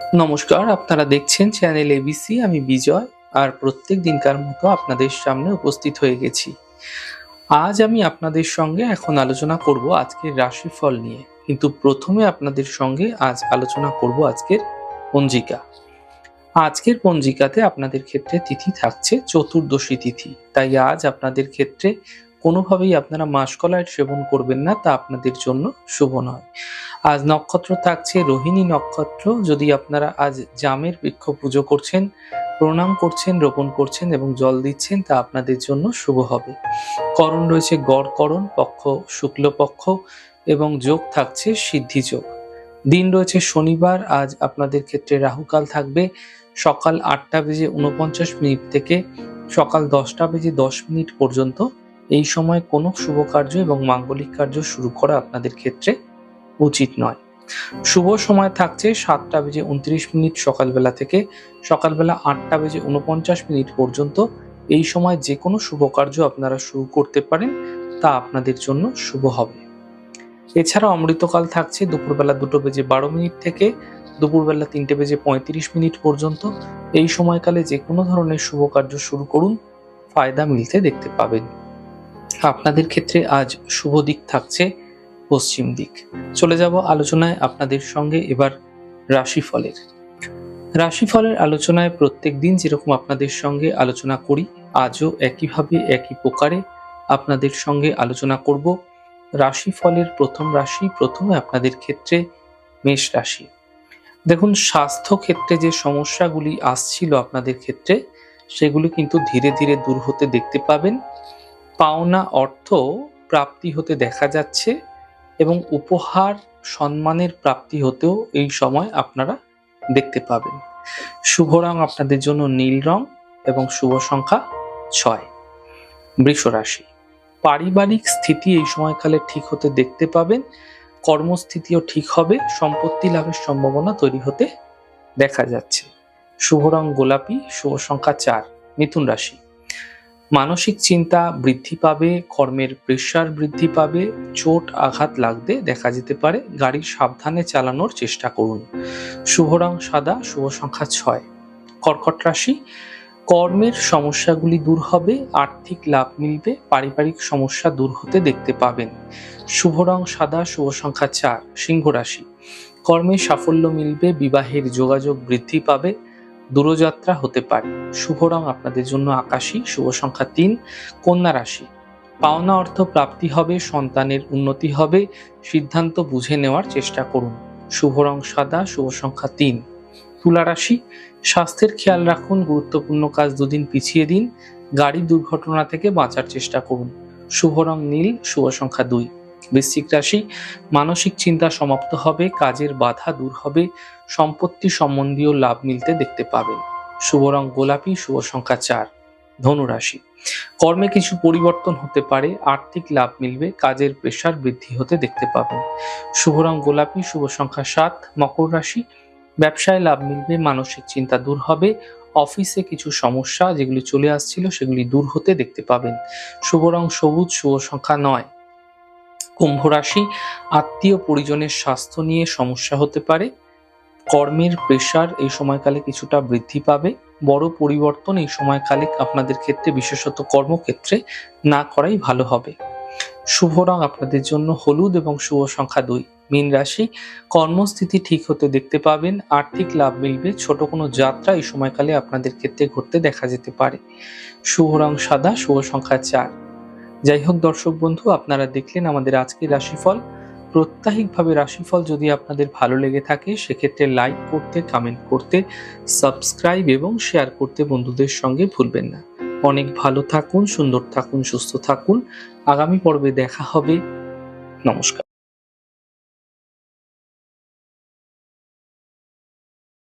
নমস্কার, আপনারা দেখছেন চ্যানেল এবিসি। আমি বিজয়, আর প্রত্যেক দিনকার মতো আপনাদের সামনে উপস্থিত হয়ে গেছি। আজ আমি আপনাদের সঙ্গে এখন আলোচনা করব আজকের রাশিফল নিয়ে, কিন্তু প্রথমে আপনাদের সঙ্গে আজ আলোচনা করব আজকের পঞ্জিকা। আজকের পঞ্জিকাতে আপনাদের ক্ষেত্রে তিথি থাকছে চতুর্দশী তিথি, তাই আজ আপনাদের ক্ষেত্রে কোনোভাবেই আপনারা মাসকলাই সেবন করবেন না, তা আপনাদের জন্য শুভ নয়। আজ নক্ষত্র থাকছে রোহিণী নক্ষত্র। যদি আপনারা আজ জামের বৃক্ষ পুজো করছেন, প্রণাম করছেন, রোপণ করছেন এবং জল দিচ্ছেন, তা আপনাদের জন্য শুভ হবে। করণ রয়েছে গড়করণ, পক্ষ শুক্লপক্ষ এবং যোগ থাকছে সিদ্ধি যোগ। দিন রয়েছে শনিবার। আজ আপনাদের ক্ষেত্রে রাহুকাল থাকবে সকাল 8:49 থেকে সকাল 10:10 পর্যন্ত। এই সময় কোনো শুভ কার্য এবং মাঙ্গলিক কার্য শুরু করা আপনাদের ক্ষেত্রে উচিত নয়। শুভ সময় থাকছে 7:29 সকালবেলা থেকে সকালবেলা 8:49 পর্যন্ত। এই সময় যে কোনো শুভ কার্য আপনারা শুরু করতে পারেন, তা আপনাদের জন্য শুভ হবে। এছাড়া অমৃতকাল থাকছে দুপুরবেলা 2:12 থেকে দুপুরবেলা 3:35 পর্যন্ত। এই সময়কালে যে কোনো ধরনের শুভ কার্য শুরু করুন, ফায়দা মিলতে দেখতে পাবেন। আপনাদের ক্ষেত্রে আজ শুভ দিক থাকছে পশ্চিম দিক। চলে যাব আলোচনায় আপনাদের সঙ্গে এবার রাশিফলের। রাশিফলের আলোচনায় প্রত্যেক দিন যেরকম আপনাদের সঙ্গে আলোচনা করি, আজও একইভাবে একই প্রকারে আপনাদের সঙ্গে আলোচনা করব। রাশিফলের প্রথম রাশি, প্রথমে আপনাদের ক্ষেত্রে মেষ রাশি। দেখুন, স্বাস্থ্য ক্ষেত্রে যে সমস্যাগুলি আসছিল আপনাদের ক্ষেত্রে, সেগুলি কিন্তু ধীরে ধীরে দূর হতে দেখতে পাবেন। পাওনা অর্থ প্রাপ্তি হতে দেখা যাচ্ছে এবং উপহার সম্মানের প্রাপ্তি হতেও এই সময় আপনারা দেখতে পাবেন। শুভ রং আপনাদের জন্য নীল রং এবং শুভ সংখ্যা 6। বৃষ রাশি। পারিবারিক স্থিতি এই সময়কালে ঠিক হতে দেখতে পাবেন। কর্মস্থিতিও ঠিক হবে। সম্পত্তি লাভের সম্ভাবনা তৈরি হতে দেখা যাচ্ছে। শুভ রং গোলাপি, শুভ সংখ্যা 4। মিথুন রাশি। মানসিক চিন্তা বৃদ্ধি পাবে, কর্মের প্রেসার বৃদ্ধি পাবে, চোট আঘাত লাগতে দেখা যেতে পারে। গাড়ি সাবধানে চালানোর চেষ্টা করুন। শুভ রং সাদা, শুভ সংখ্যা 6। কর্কট রাশি। কর্মের সমস্যাগুলি দূর হবে, আর্থিক লাভ মিলবে, পারিবারিক সমস্যা দূর হতে দেখতে পাবেন। শুভ রং সাদা, শুভ সংখ্যা 4। সিংহ রাশি। কর্মে সাফল্য মিলবে, বিবাহের যোগাযোগ বৃদ্ধি পাবে, দূরযাত্রা হতে পারে। শুভ রং আপনাদের জন্য আকাশী, শুভ সংখ্যা 3। কন্যা রাশি। পাওনা অর্থ প্রাপ্তি হবে, সন্তানের উন্নতি হবে, সিদ্ধান্ত বুঝে নেওয়ার চেষ্টা করুন। শুভ রং সাদা, শুভ সংখ্যা 3। তুলা রাশি। স্বাস্থ্যের খেয়াল রাখুন, গুরুত্বপূর্ণ কাজ দুদিন পিছিয়ে দিন, গাড়ি দুর্ঘটনা থেকে বাঁচার চেষ্টা করুন। শুভ রং নীল, শুভ সংখ্যা 2। বৃশ্চিক রাশি। মানসিক চিন্তা সমাপ্ত হবে, কাজের বাধা দূর হবে, সম্পত্তি সম্বন্ধীয় লাভ মিলতে দেখতে পাবেন। শুভ রং গোলাপি, শুভ সংখ্যা 4। ধনু রাশি। কর্মে কিছু পরিবর্তন হতে পারে, আর্থিক লাভ মিলবে, কাজের প্রেসার বৃদ্ধি হতে দেখতে পাবেন। শুভ রং গোলাপি, শুভ সংখ্যা 7। মকর রাশি। ব্যবসায় লাভ মিলবে, মানসিক চিন্তা দূর হবে, অফিসে কিছু সমস্যা যেগুলি চলে আসছিল সেগুলি দূর হতে দেখতে পাবেন। শুভ রং সবুজ, শুভ সংখ্যা 9। কুম্ভ রাশি। আত্মীয় পরিজনের স্বাস্থ্য নিয়ে সমস্যা হতে পারে, কর্মের প্রেসার এই সময়কালে কিছুটা বৃদ্ধি পাবে। বড় পরিবর্তন এই সময়কালে আপনাদের ক্ষেত্রে, বিশেষত কর্মক্ষেত্রে না করাই ভালো হবে। শুভ রং আপনাদের জন্য হলুদ এবং শুভ সংখ্যা 2। মীন রাশি। কর্মস্থিতি ঠিক হতে দেখতে পাবেন, আর্থিক লাভ মিলবে, ছোট কোনো যাত্রা এই সময়কালে আপনাদের ক্ষেত্রে ঘটতে দেখা যেতে পারে। শুভ রং সাদা, শুভ সংখ্যা 4। যাই হোক দর্শক বন্ধু, আপনারা দেখলেন আমাদের আজকের রাশিফল। প্রত্যাহিকভাবে রাশিফল যদি আপনাদের ভালো লেগে থাকে, সেক্ষেত্রে লাইক করতে, কমেন্ট করতে, সাবস্ক্রাইব এবং শেয়ার করতে বন্ধুদের সঙ্গে ভুলবেন না। অনেক ভালো থাকুন, সুন্দর থাকুন, সুস্থ থাকুন। আগামী পর্বে দেখা হবে। নমস্কার।